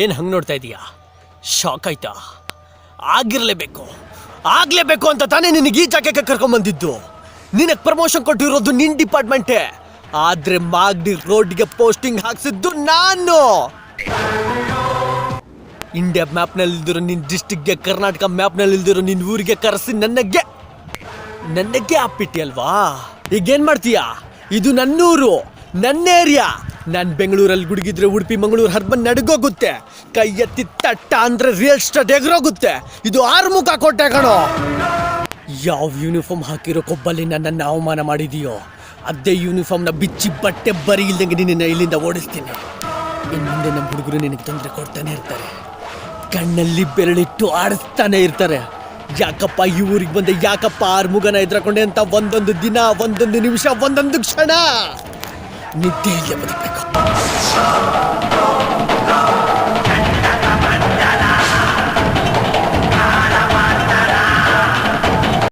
ಏನ್ ಹಂಗ್ ನೋಡ್ತಾ ಇದೀಯಾ? ಶಾಕ್ ಆಯ್ತಾ? ಆಗ್ಲೇಬೇಕು ಅಂತ ತಾನೇ ನಿನಗೆ ಈ ಜಾಗಕ್ಕೆ ಕರ್ಕೊಂಡ್ಬಂದಿದ್ದು. ನಿನಗೆ ಪ್ರಮೋಷನ್ ಕೊಟ್ಟಿರೋದು ನಿನ್ ಡಿಪಾರ್ಟ್ಮೆಂಟೇ, ಆದ್ರೆ ಮಾಗಡಿ ರೋಡ್ಗೆ ಪೋಸ್ಟಿಂಗ್ ಹಾಕ್ಸಿದ್ದು ನಾನು. ಇಂಡಿಯಾ ಮ್ಯಾಪ್ನಲ್ಲಿ ಇಲ್ದಿರೋ ನಿನ್ ಡಿಸ್ಟಿಕ್ಗೆ, ಕರ್ನಾಟಕ ಮ್ಯಾಪ್ನಲ್ಲಿ ಇಲ್ದಿರೋ ನಿನ್ ಊರಿಗೆ ಕರೆಸಿ ನನಗೆ ಆಪಿಟ್ಟಿ ಅಲ್ವಾ? ಈಗೇನ್ ಮಾಡ್ತೀಯಾ? ಇದು ನನ್ನೂರು, ನನ್ನ ಏರಿಯಾ. ನಾನು ಬೆಂಗಳೂರಲ್ಲಿ ಗುಡುಗಿದ್ರೆ ಉಡುಪಿ ಮಂಗಳೂರು ಹರ್ಬನ್ ನಡಗೋಗುತ್ತೆ. ಕೈ ಎತ್ತಿ ತಟ್ಟ ಅಂದ್ರೆ ರಿಯಲ್ ಎಸ್ಟೇಟ್ ಎಗರೋಗುತ್ತೆ. ಇದು ಆರುಮುಖ ಕೋಟೆ ಕಣೋ. ಯಾವ ಯೂನಿಫಾರ್ಮ್ ಹಾಕಿರೋ ಕೊಬ್ಬಲ್ಲಿ ನನ್ನನ್ನು ಅವಮಾನ ಮಾಡಿದೀಯೋ ಅದೇ ಯೂನಿಫಾರ್ಮ್ನ ಬಿಚ್ಚಿ ಬಟ್ಟೆ ಬರಿ ಇಲ್ದಂಗೆ ನಿನ್ನ ಇಲ್ಲಿಂದ ಓಡಿಸ್ತೀನಿ. ಇನ್ನು ಮುಂದೆ ನಮ್ಮ ಹುಡುಗರು ನಿನಗೆ ತೊಂದರೆ ಕೊಡ್ತಾನೆ ಇರ್ತಾರೆ, ಕಣ್ಣಲ್ಲಿ ಬೆರಳಿಟ್ಟು ಆಡಿಸ್ತಾನೆ ಇರ್ತಾರೆ. ಯಾಕಪ್ಪ ಈ ಊರಿಗೆ ಬಂದೆ, ಯಾಕಪ್ಪ ಆರ್ಮುಗನ ಎದ್ರಕೊಂಡೆ ಅಂತ ಒಂದೊಂದು ದಿನ, ಒಂದೊಂದು ನಿಮಿಷ, ಒಂದೊಂದು ಕ್ಷಣ ನಿದ್ದೆಯಲ್ಲೇ ಬದುಕಬೇಕು.